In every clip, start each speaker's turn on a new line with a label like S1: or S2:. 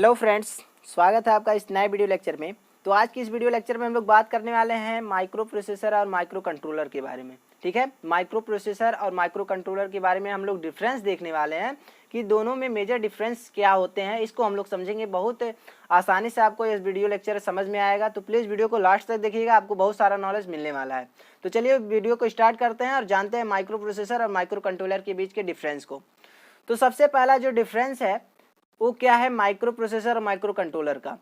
S1: Hello friends, स्वागत है आपका इस नए वीडियो लेक्चर में। तो आज की इस वीडियो लेक्चर में हम लोग बात करने वाले हैं माइक्रो प्रोसेसर और माइक्रो कंट्रोलर के बारे में। ठीक है, माइक्रो प्रोसेसर और माइक्रो कंट्रोलर के बारे में हम लोग डिफरेंस देखने वाले हैं कि दोनों में मेजर डिफरेंस क्या होते हैं। इसको हम लोग समझेंगे, बहुत आसानी से आपको इस वीडियो लेक्चर समझ में आएगा। तो प्लीज़ वीडियो को लास्ट तक देखिएगा, आपको बहुत सारा नॉलेज मिलने वाला है। तो चलिए वीडियो को स्टार्ट करते हैं और जानते हैं माइक्रो प्रोसेसर और माइक्रो कंट्रोलर के बीच के डिफरेंस को। तो सबसे पहला जो डिफरेंस है वो क्या है, माइक्रो प्रोसेसर और माइक्रो कंट्रोलर का।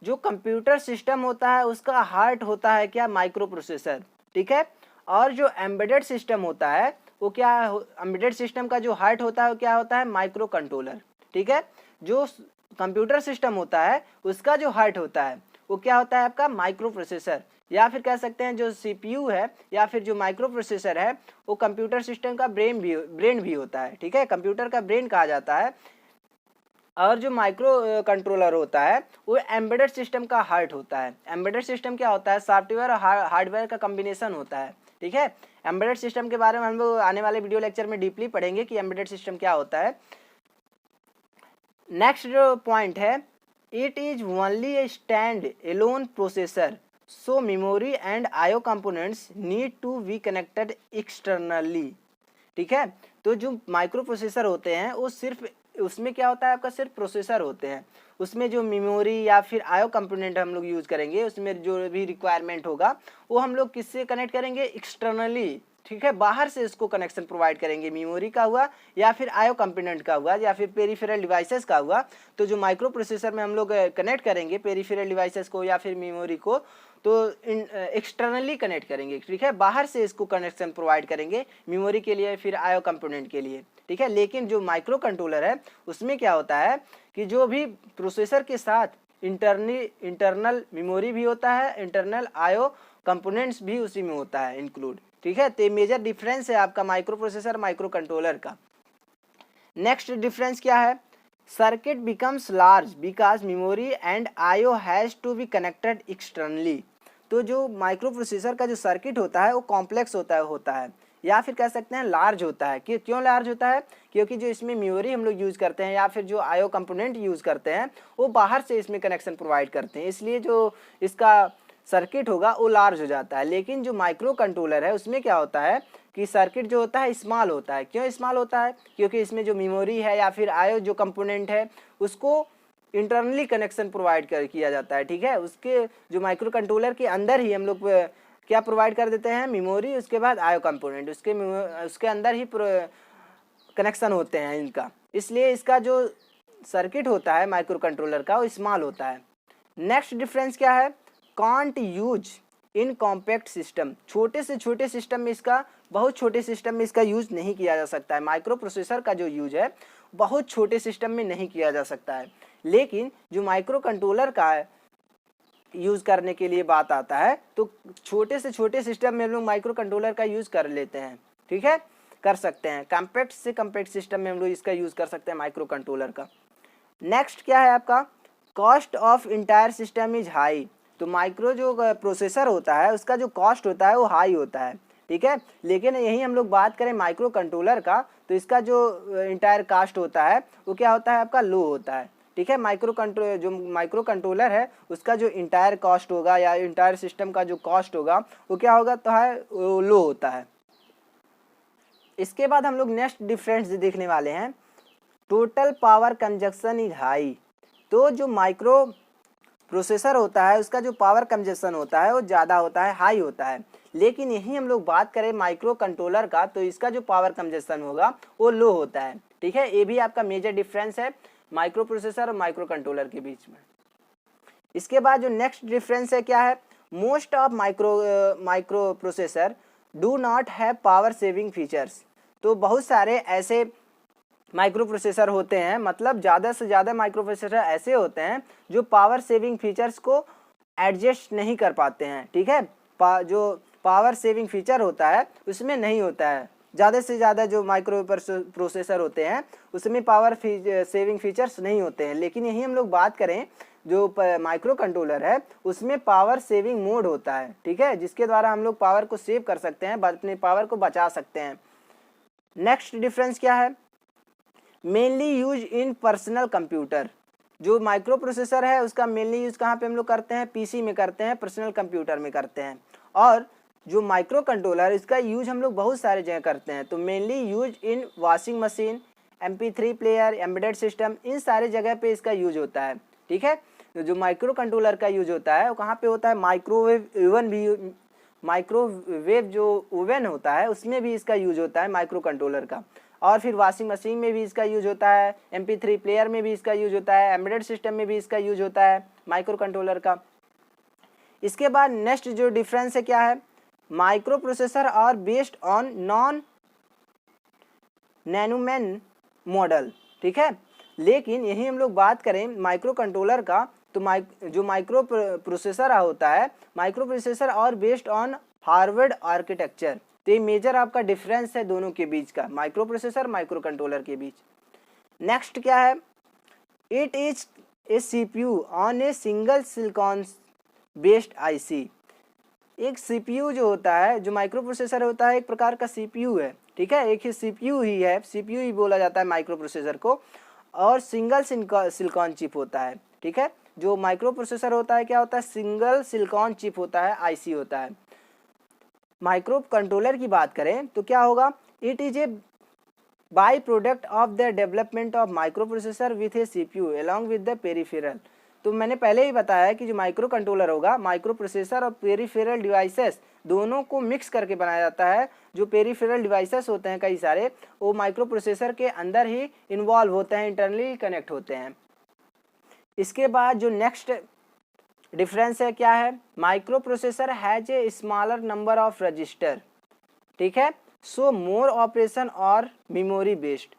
S1: जो कंप्यूटर सिस्टम होता है उसका हार्ट होता है क्या, माइक्रो प्रोसेसर। ठीक है, और जो एम्बेडेड सिस्टम होता है वो क्या, एम्बेडेड सिस्टम का जो हार्ट होता है वो क्या होता है, माइक्रो कंट्रोलर। ठीक है, जो कंप्यूटर सिस्टम होता है उसका जो हार्ट होता है वो क्या होता है आपका, माइक्रो प्रोसेसर। या फिर कह सकते हैं जो सीपीयू है या फिर जो माइक्रो प्रोसेसर है वो कंप्यूटर सिस्टम का ब्रेन भी होता है। ठीक है, कंप्यूटर का ब्रेन कहा जाता है। और जो माइक्रो कंट्रोलर होता है वो एम्बेडेड सिस्टम का हार्ट होता है। एम्बेडेड सिस्टम क्या होता है, सॉफ्टवेयर और हार्डवेयर का कॉम्बिनेशन होता है। ठीक है, एम्बेडेड सिस्टम के बारे में हम लोग आने वाले वीडियो लेक्चर में डीपली पढ़ेंगे कि एम्बेडेड सिस्टम क्या होता है। नेक्स्ट जो पॉइंट है, it is only a stand alone processor, so memory and IO components need to be connected externally. ठीक है, तो जो माइक्रो प्रोसेसर होते हैं वो सिर्फ, उसमें क्या होता है आपका, सिर्फ प्रोसेसर होते हैं। उसमें जो मेमोरी या फिर आयो कंपोनेंट हम लोग यूज़ करेंगे, उसमें जो भी रिक्वायरमेंट होगा वो हम लोग किससे कनेक्ट करेंगे, एक्सटर्नली। ठीक है, बाहर से इसको कनेक्शन प्रोवाइड करेंगे, मेमोरी का हुआ या फिर आयो कंपोनेंट का हुआ या फिर पेरिफेरल डिवाइसेस का हुआ। तो जो माइक्रो प्रोसेसर में हम लोग कनेक्ट करेंगे पेरिफेरल डिवाइसेस को या फिर मेमोरी को, तो एक्सटर्नली कनेक्ट करेंगे। ठीक है, बाहर से इसको कनेक्शन प्रोवाइड करेंगे मेमोरी के लिए फिर आयो कंपोनेंट के लिए। ठीक है, लेकिन जो माइक्रो कंट्रोलर है उसमें क्या होता है कि जो भी प्रोसेसर के साथ इंटरनल मेमोरी भी होता है, इंटरनल आयो कंपोनेंट्स भी उसी में होता है इंक्लूड। ठीक है, तो मेजर डिफरेंस है आपका माइक्रो प्रोसेसर माइक्रो कंट्रोलर का। नेक्स्ट डिफरेंस क्या है, circuit becomes large because memory and IO has to be connected externally. तो जो माइक्रो प्रोसेसर का जो सर्किट होता है वो कॉम्प्लेक्स होता है या फिर कह सकते हैं लार्ज होता है। क्यों लार्ज होता है, क्योंकि जो इसमें मेमोरी हम लोग यूज़ करते हैं या फिर जो आईओ कंपोनेंट यूज़ करते हैं वो बाहर से इसमें कनेक्शन प्रोवाइड करते हैं, इसलिए जो इसका सर्किट होगा वो लार्ज हो जाता है। लेकिन जो माइक्रो कंट्रोलर है उसमें क्या होता है कि सर्किट जो होता है स्मॉल होता है। क्यों स्मॉल होता है, क्योंकि इसमें जो मेमोरी है या फिर आयो जो कंपोनेंट है उसको इंटरनली कनेक्शन प्रोवाइड किया जाता है। ठीक है, उसके जो माइक्रो कंट्रोलर के अंदर ही हम लोग क्या प्रोवाइड कर देते हैं, मेमोरी, उसके बाद आयो कंपोनेंट, उसके अंदर ही कनेक्शन होते हैं इनका, इसलिए इसका जो सर्किट होता है माइक्रो कंट्रोलर का वो स्मॉल होता है। नेक्स्ट डिफरेंस क्या है, can't use in compact system. छोटे से छोटे सिस्टम में इसका, बहुत छोटे सिस्टम में इसका यूज नहीं किया जा सकता है। माइक्रो प्रोसेसर का जो यूज है बहुत छोटे सिस्टम में नहीं किया जा सकता है, लेकिन जो माइक्रो कंट्रोलर का यूज़ करने के लिए बात आता है तो छोटे से छोटे सिस्टम में हम लोग माइक्रो कंट्रोलर का यूज़ कर लेते हैं। ठीक है, कर सकते हैं, कॉम्पैक्ट से कॉम्पैक्ट सिस्टम में हम लोग इसका यूज़ कर सकते हैं माइक्रो कंट्रोलर का। नेक्स्ट क्या है आपका, cost of entire system is high. तो माइक्रो जो प्रोसेसर होता है उसका जो कॉस्ट होता है वो हाई होता है। ठीक है, लेकिन यही हम लोग बात करें माइक्रो कंट्रोलर का तो इसका जो इंटायर कॉस्ट होता है वो क्या होता है आपका, लो होता है। ठीक है, जो माइक्रो कंट्रोलर है उसका जो इंटायर कॉस्ट होगा या इंटायर सिस्टम का जो कॉस्ट होगा वो क्या होगा, तो है वो लो होता है। इसके बाद हम लोग नेक्स्ट डिफरेंस देखने वाले हैं, total power consumption is high. तो जो माइक्रो प्रोसेसर होता है उसका जो पावर कंजप्शन होता है वो ज़्यादा होता है, हाई होता है। लेकिन यही हम लोग बात करें माइक्रो कंट्रोलर का तो इसका जो पावर कंजप्शन होगा वो लो होता है। ठीक है, ये भी आपका मेजर डिफरेंस है माइक्रो प्रोसेसर और माइक्रो कंट्रोलर के बीच में। इसके बाद जो नेक्स्ट डिफरेंस है क्या है, most of micro processor do not have power saving features. तो बहुत सारे ऐसे माइक्रो प्रोसेसर होते हैं, मतलब ज़्यादा से ज़्यादा माइक्रो प्रोसेसर ऐसे होते हैं जो पावर सेविंग फीचर्स को एडजस्ट नहीं कर पाते हैं। ठीक है, जो पावर सेविंग फीचर होता है उसमें नहीं होता है। ज़्यादा से ज़्यादा जो माइक्रो प्रोसेसर होते हैं उसमें पावर सेविंग फीचर्स नहीं होते हैं, लेकिन यही हम लोग बात करें जो माइक्रो कंट्रोलर है उसमें पावर सेविंग मोड होता है। ठीक है, जिसके द्वारा हम लोग पावर को सेव कर सकते हैं, अपने पावर को बचा सकते हैं। नेक्स्ट डिफरेंस क्या है, मेनली यूज इन पर्सनल कंप्यूटर। जो माइक्रो प्रोसेसर है उसका मेनली यूज़ कहाँ पे हम लोग करते हैं, पीसी में करते हैं, पर्सनल कंप्यूटर में करते हैं। और जो माइक्रो कंट्रोलर इसका यूज हम लोग बहुत सारे जगह करते हैं। तो mainly use in washing machine, MP3 player, embedded system, इन सारे जगह पे इसका यूज होता है। ठीक है, तो जो माइक्रो कंट्रोलर का यूज होता है वो कहाँ पे होता है, माइक्रोवेव ओवन भी, माइक्रोवेव जो ओवन होता है उसमें भी इसका यूज होता है माइक्रो कंट्रोलर का। और फिर वॉशिंग मशीन में भी इसका यूज होता है, MP3 प्लेयर में भी इसका यूज होता है, एम्बेडेड सिस्टम में भी इसका यूज होता है माइक्रो कंट्रोलर का। इसके बाद नेक्स्ट जो डिफरेंस है क्या है, micro processor are based on von Neumann model. ठीक है, लेकिन यही हम लोग बात करें माइक्रो कंट्रोलर का, तो जो माइक्रो प्रोसेसर होता है, माइक्रो प्रोसेसर और बेस्ड ऑन हार्वर्ड आर्किटेक्चर। तो ये मेजर आपका डिफरेंस है दोनों के बीच का, माइक्रो प्रोसेसर माइक्रो कंट्रोलर के बीच। नेक्स्ट क्या है, it is a CPU on a single silicon based IC। एक CPU जो होता है, जो माइक्रो प्रोसेसर होता है, एक प्रकार का CPU है। ठीक है, एक ही CPU ही है, CPU ही बोला जाता है माइक्रो प्रोसेसर को, और सिंगल सिलिकॉन चिप होता है। ठीक है, जो माइक्रो प्रोसेसर होता है क्या होता है, सिंगल सिलिकॉन चिप होता है, IC होता है। माइक्रो कंट्रोलर की बात करें तो क्या होगा, it is a by product of the development of micro processor with A CPU along with the peripheral. तो मैंने पहले ही बताया है कि जो माइक्रो कंट्रोलर होगा, माइक्रो प्रोसेसर और पेरिफेरल डिवाइसेस दोनों को मिक्स करके बनाया जाता है। जो पेरिफेरल डिवाइसेस होते हैं कई सारे, वो माइक्रो प्रोसेसर के अंदर ही इन्वॉल्व होते हैं, इंटरनली कनेक्ट होते हैं। इसके बाद जो नेक्स्ट डिफरेंस है क्या है, micro processor has a smaller number of register. ठीक है, सो मोर ऑपरेशन और मेमोरी बेस्ड।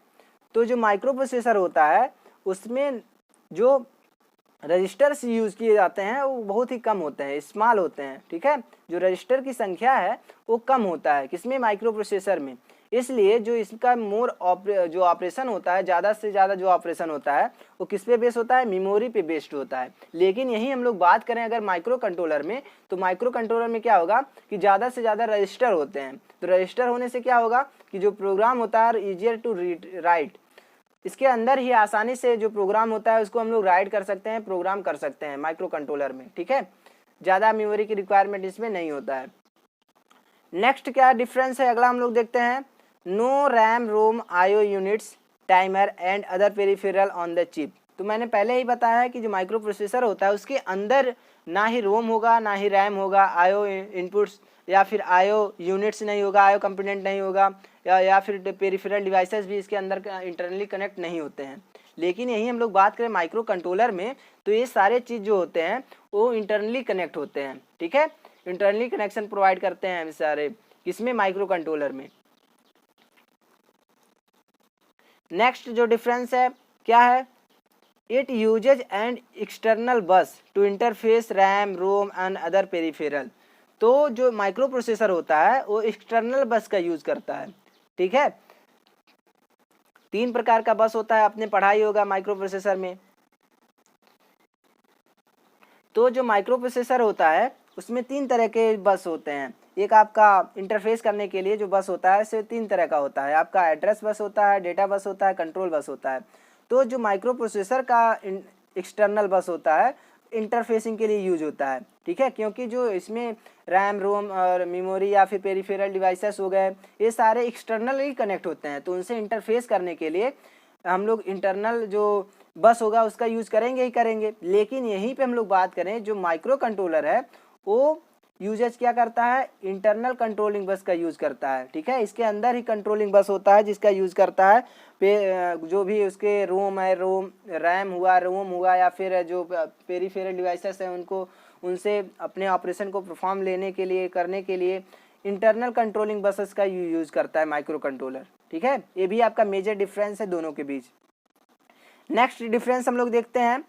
S1: तो जो माइक्रो प्रोसेसर होता है उसमें जो रजिस्टर्स यूज़ किए जाते हैं वो बहुत ही कम होते हैं, स्मॉल होते हैं। ठीक है, जो रजिस्टर की संख्या है वो कम होता है, किसमें, माइक्रो प्रोसेसर में। इसलिए जो इसका जो ऑपरेशन होता है, ज़्यादा से ज़्यादा जो ऑपरेशन होता है वो किस पे बेस्ड होता है, मेमोरी पे बेस्ड होता है। लेकिन यही हम लोग बात करें अगर माइक्रो कंट्रोलर में, तो माइक्रो कंट्रोलर में क्या होगा कि ज़्यादा से ज़्यादा रजिस्टर होते हैं। तो रजिस्टर होने से क्या होगा कि जो प्रोग्राम होता है ईजियर टू राइट, इसके अंदर ही आसानी से जो प्रोग्राम होता है उसको हम लोग राइट कर सकते हैं, प्रोग्राम कर सकते हैं माइक्रो कंट्रोलर में। ठीक है, ज़्यादा मेमोरी की रिक्वायरमेंट इसमें नहीं होता है। नेक्स्ट क्या डिफरेंस है, अगला हम लोग देखते हैं, no RAM ROM IO units timer and other peripheral on the chip. तो मैंने पहले ही बताया है कि जो माइक्रो प्रोसेसर होता है उसके अंदर ना ही रोम होगा ना ही रैम होगा, IO इनपुट्स या फिर IO यूनिट्स नहीं होगा, IO कंपोनेंट नहीं होगा, या फिर पेरिफेरल डिवाइसेस भी इसके अंदर इंटरनली कनेक्ट नहीं होते हैं। लेकिन यही हम लोग बात करें माइक्रो कंट्रोलर में, तो ये सारे चीज़ जो होते हैं वो इंटरनली कनेक्ट होते हैं। ठीक है, इंटरनली कनेक्शन प्रोवाइड करते हैं सारे, किसमें, माइक्रो कंट्रोलर में। नेक्स्ट जो डिफरेंस है क्या है, it uses and external bus to interface RAM ROM and other peripheral. तो जो माइक्रो प्रोसेसर होता है वो एक्सटर्नल बस का यूज करता है। ठीक है, 3 प्रकार का बस होता है, आपने पढ़ाई होगा माइक्रो प्रोसेसर में। तो जो माइक्रो प्रोसेसर होता है उसमें 3 तरह के बस होते हैं। एक आपका इंटरफेस करने के लिए जो बस होता है, से 3 तरह का होता है, आपका एड्रेस बस होता है, डेटा बस होता है, कंट्रोल बस होता है। तो जो माइक्रो प्रोसेसर का एक्सटर्नल बस होता है इंटरफेसिंग के लिए यूज होता है। ठीक है, क्योंकि जो इसमें रैम रोम और मेमोरी या फिर पेरिफेरल डिवाइसेस हो गए, ये सारे एक्सटर्नल ही कनेक्ट होते हैं, तो उनसे इंटरफेस करने के लिए हम लोग इंटरनल जो बस होगा उसका यूज़ करेंगे ही करेंगे। लेकिन यहीं पे हम लोग बात करें, जो माइक्रो कंट्रोलर है वो यूजेज क्या करता है, इंटरनल कंट्रोलिंग बस का यूज़ करता है। ठीक है, इसके अंदर ही कंट्रोलिंग बस होता है जिसका यूज़ करता है जो भी उसके रोम है, रैम हुआ, रोम हुआ, या फिर जो पेरिफेरल डिवाइसेस हैं उनको, उनसे अपने ऑपरेशन को परफॉर्म लेने के लिए, करने के लिए इंटरनल कंट्रोलिंग बसेस का यूज़ करता है माइक्रो कंट्रोलर। ठीक है, ये भी आपका मेजर डिफरेंस है दोनों के बीच। नेक्स्ट डिफरेंस हम लोग देखते हैं,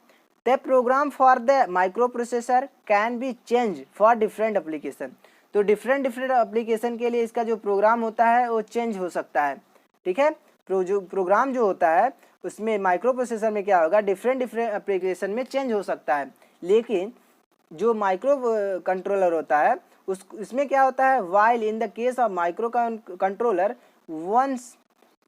S1: the program for the micro processor can be change for different application. तो डिफरेंट एप्लीकेशन के लिए इसका जो प्रोग्राम होता है वो चेंज हो सकता है। ठीक है, जो प्रोग्राम जो होता है उसमें माइक्रो प्रोसेसर में क्या होगा, डिफरेंट एप्लीकेशन में चेंज हो सकता है। लेकिन जो माइक्रो कंट्रोलर होता है उसमें क्या होता है, while in the case of micro controller once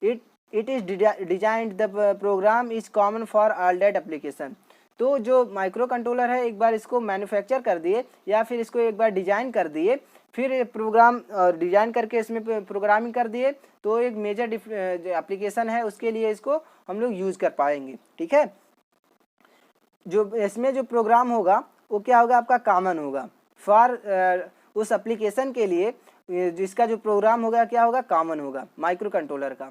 S1: it is designed the program is common for all that application. तो जो माइक्रो कंट्रोलर है एक बार इसको मैन्युफैक्चर कर दिए या फिर इसको एक बार डिजाइन कर दिए, फिर प्रोग्राम डिजाइन करके इसमें प्रोग्रामिंग कर दिए, तो एक मेजर एप्लीकेशन है उसके लिए इसको हम लोग यूज़ कर पाएंगे। ठीक है, जो इसमें जो प्रोग्राम होगा वो क्या होगा, आपका कॉमन होगा फॉर उस एप्लीकेशन के लिए, जिसका जो प्रोग्राम होगा क्या होगा, कॉमन होगा माइक्रो कंट्रोलर का।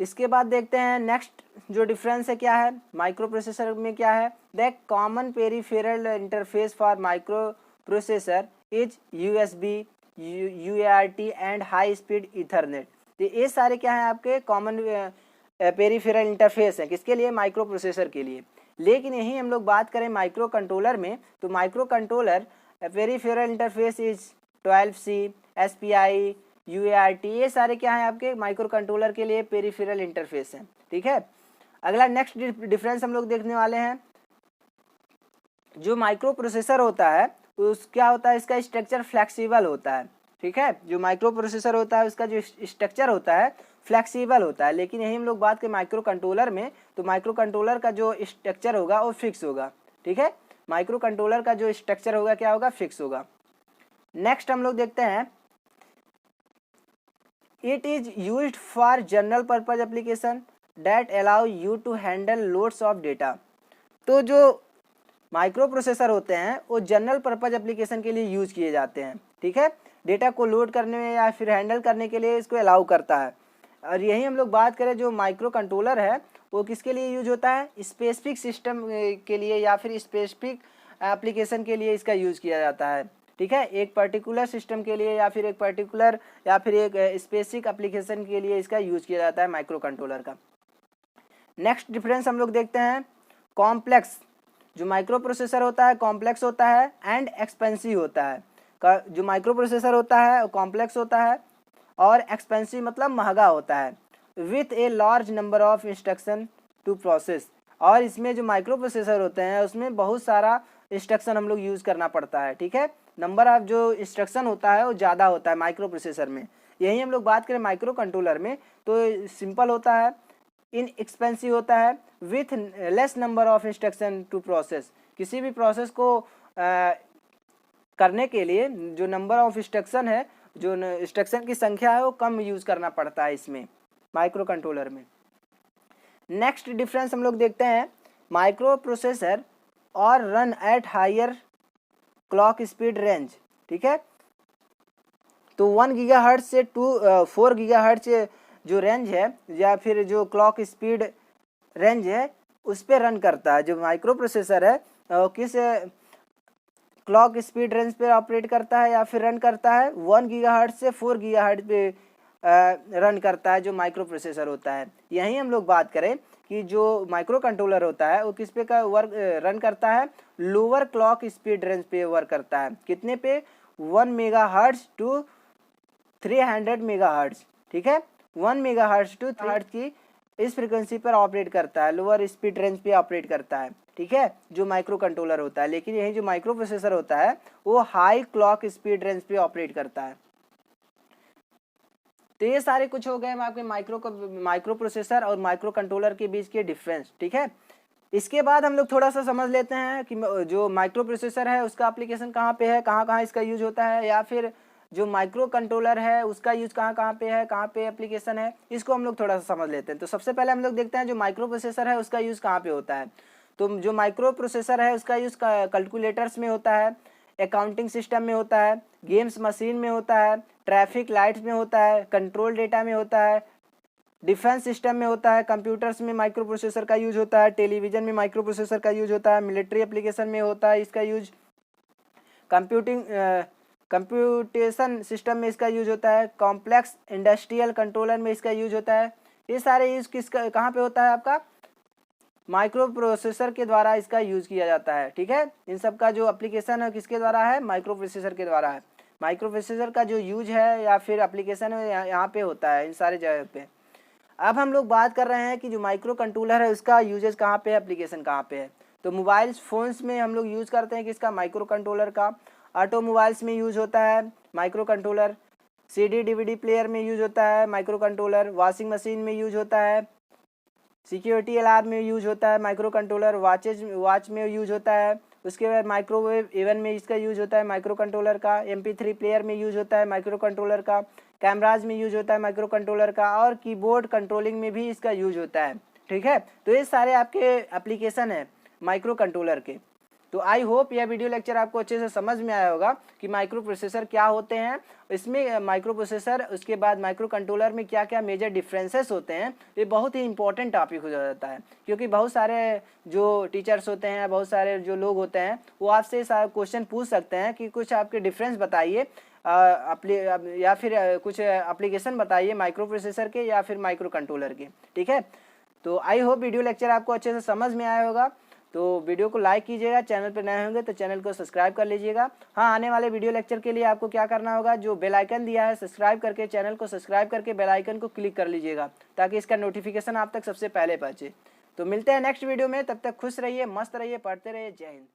S1: इसके बाद देखते हैं नेक्स्ट जो डिफरेंस है क्या है माइक्रो प्रोसेसर में क्या है। The common peripheral interface for micro processor is USB, UART and high speed Ethernet. तो ये सारे क्या है आपके कॉमन पेरिफेरल इंटरफेस है, किसके लिए, माइक्रो प्रोसेसर के लिए। लेकिन यही हम लोग बात करें माइक्रो कंट्रोलर में, तो micro controller peripheral interface is 12C, SPI, UART, ये सारे क्या है आपके माइक्रो कंट्रोलर के लिए पेरिफेरल इंटरफेस हैं। ठीक है, अगला नेक्स्ट डिफरेंस हम लोग देखने वाले हैं। जो माइक्रो प्रोसेसर होता है उस क्या होता है, इसका स्ट्रक्चर फ्लेक्सिबल होता है। ठीक है, जो माइक्रो प्रोसेसर होता है उसका जो स्ट्रक्चर होता है फ्लेक्सिबल होता है। लेकिन यही हम लोग बात करें माइक्रो कंट्रोलर में, तो माइक्रो कंट्रोलर का जो स्ट्रक्चर होगा वो फिक्स होगा। ठीक है, माइक्रो कंट्रोलर का जो स्ट्रक्चर होगा क्या होगा, फिक्स होगा। नेक्स्ट हम लोग देखते हैं, it is used for general purpose application that allow you to handle loads of data. तो जो माइक्रो प्रोसेसर होते हैं वो जनरल पर्पज एप्लीकेशन के लिए यूज किए जाते हैं। ठीक है, डेटा को लोड करने में या फिर हैंडल करने के लिए इसको अलाउ करता है। और यही हम लोग बात करें जो माइक्रो कंट्रोलर है वो किसके लिए यूज होता है, स्पेसिफिक सिस्टम के लिए या फिर स्पेसिफिक एप्लीकेशन के लिए इसका यूज किया जाता है। ठीक है, एक पर्टिकुलर सिस्टम के लिए या फिर एक पर्टिकुलर या फिर एक स्पेसिफिक एप्लीकेशन के लिए इसका यूज किया जाता है माइक्रो कंट्रोलर का। नेक्स्ट डिफरेंस हम लोग देखते हैं, कॉम्प्लेक्स। जो माइक्रो प्रोसेसर होता है कॉम्प्लेक्स होता है एंड एक्सपेंसिव होता है। जो माइक्रो प्रोसेसर होता है वो कॉम्प्लेक्स होता है और एक्सपेंसिव मतलब महंगा होता है, with a large number of instruction to process. और इसमें जो माइक्रो प्रोसेसर होते हैं उसमें बहुत सारा इंस्ट्रक्शन हम लोग यूज़ करना पड़ता है। ठीक है, नंबर ऑफ जो इंस्ट्रक्शन होता है वो ज़्यादा होता है माइक्रो प्रोसेसर में। यही हम लोग बात करें माइक्रो कंट्रोलर में तो सिंपल होता है, इन एक्सपेंसिव होता है, with less number of instruction to process. किसी भी प्रोसेस को करने के लिए जो नंबर ऑफ इंस्ट्रक्शन है, जो इंस्ट्रक्शन की संख्या है वो कम यूज़ करना पड़ता है इसमें माइक्रो कंट्रोलर में। नेक्स्ट डिफरेंस हम लोग देखते हैं, माइक्रो प्रोसेसर और run at higher clock speed range. ठीक है, तो 1 गीगाहर्ट्ज से 4 गीगाहर्ट्ज जो रेंज है या फिर जो क्लॉक स्पीड रेंज है उस पर रन करता है। जो माइक्रो प्रोसेसर है किस क्लॉक स्पीड रेंज पे ऑपरेट करता है या फिर रन करता है, 1 गीगाहर्ट्ज से 4 गीगाहर्ट्ज पे रन करता है जो माइक्रो प्रोसेसर होता है। यहीं हम लोग बात करें कि जो माइक्रो कंट्रोलर होता है वो किस पे का वर्क रन करता है, लोअर क्लॉक स्पीड रेंज पे वर्क करता है। कितने पे, 1 मेगाहर्ट्ज टू 300 मेगाहर्ट्ज। ठीक है, 1 मेगाहर्ट्ज टू 300 हर्ट्ज की इस फ्रीक्वेंसी पर ऑपरेट करता है, लोअर स्पीड रेंज पे ऑपरेट करता है। ठीक है, जो माइक्रो कंट्रोलर होता है। लेकिन यही जो माइक्रो प्रोसेसर होता है वो हाई क्लॉक स्पीड रेंज पे ऑपरेट करता है। तो ये सारे कुछ हो गए हम आपके माइक्रो प्रोसेसर और माइक्रो कंट्रोलर के बीच के डिफरेंस। ठीक है, इसके बाद हम लोग थोड़ा सा समझ लेते हैं कि जो माइक्रो प्रोसेसर है उसका एप्लीकेशन कहाँ पे है, कहाँ कहाँ इसका यूज होता है, या फिर जो माइक्रो कंट्रोलर है उसका यूज कहाँ कहाँ पे है, कहाँ पे एप्लीकेशन है, इसको हम लोग थोड़ा सा समझ लेते हैं। तो सबसे पहले हम लोग देखते हैं जो माइक्रो प्रोसेसर है उसका यूज कहाँ पे होता है। तो जो माइक्रो प्रोसेसर है उसका यूज कैलकुलेटर्स में होता है, अकाउंटिंग सिस्टम में होता है, गेम्स मशीन में होता है, ट्रैफिक लाइट्स में होता है, कंट्रोल डेटा में होता है, डिफेंस सिस्टम में होता है, कंप्यूटर्स में माइक्रो प्रोसेसर का यूज होता है, टेलीविजन में माइक्रो प्रोसेसर का यूज होता है, मिलिट्री एप्लीकेशन में होता है इसका यूज, कंप्यूटेशन सिस्टम में इसका यूज होता है, कॉम्प्लेक्स इंडस्ट्रियल कंट्रोलर में इसका यूज होता है। ये सारे यूज कहाँ पे होता है, आपका माइक्रो प्रोसेसर के द्वारा इसका यूज किया जाता है। ठीक है, इन सब का जो एप्लीकेशन है किसके द्वारा है, माइक्रो प्रोसेसर के द्वारा है। माइक्रो प्रोसेसर का जो यूज है या फिर एप्लीकेशन है यहाँ पे होता है इन सारे जगह पे। अब हम लोग बात कर रहे हैं कि जो माइक्रो कंट्रोलर है उसका यूजेज कहाँ पे है, एप्लीकेशन कहाँ पे है। तो मोबाइल फ़ोन्स में हम लोग यूज़ करते हैं किसका, माइक्रो कंट्रोलर का। ऑटोमोबाइल्स में यूज़ होता है micro controller, CD DVD player में यूज़ होता है माइक्रो कंट्रोलर, वॉशिंग मशीन में यूज़ होता है, सिक्योरिटी अलार्म में यूज होता है माइक्रो कंट्रोलर, वॉच में यूज होता है। उसके बाद माइक्रोवेव इवन में इसका यूज होता है माइक्रो कंट्रोलर का। MP3 प्लेयर में यूज होता है माइक्रो कंट्रोलर का। कैमराज में यूज होता है माइक्रो कंट्रोलर का, और कीबोर्ड कंट्रोलिंग में भी इसका यूज होता है। ठीक है, तो ये सारे आपके एप्लीकेशन है माइक्रो कंट्रोलर के। तो आई होप यह वीडियो लेक्चर आपको अच्छे से समझ में आया होगा कि माइक्रो प्रोसेसर क्या होते हैं, इसमें माइक्रो प्रोसेसर, उसके बाद माइक्रो कंट्रोलर में क्या क्या मेजर डिफरेंसेस होते हैं। ये बहुत ही इंपॉर्टेंट टॉपिक हो जाता है, क्योंकि बहुत सारे जो टीचर्स होते हैं, बहुत सारे जो लोग होते हैं, वो आपसे क्वेश्चन पूछ सकते हैं कि कुछ आपके डिफरेंस बताइए या फिर कुछ एप्लीकेशन बताइए माइक्रो प्रोसेसर के या फिर माइक्रो कंट्रोलर के। ठीक है, तो आई होप वीडियो लेक्चर आपको अच्छे से समझ में आया होगा। तो वीडियो को लाइक कीजिएगा, चैनल पर नए होंगे तो चैनल को सब्सक्राइब कर लीजिएगा। हाँ, आने वाले वीडियो लेक्चर के लिए आपको क्या करना होगा, जो बेल आइकन दिया है सब्सक्राइब करके, चैनल को सब्सक्राइब करके बेल आइकन को क्लिक कर लीजिएगा, ताकि इसका नोटिफिकेशन आप तक सबसे पहले पहुँचे। तो मिलते हैं नेक्स्ट वीडियो में, तब तक खुश रहिए, मस्त रहिए, पढ़ते रहिए। जय हिंद।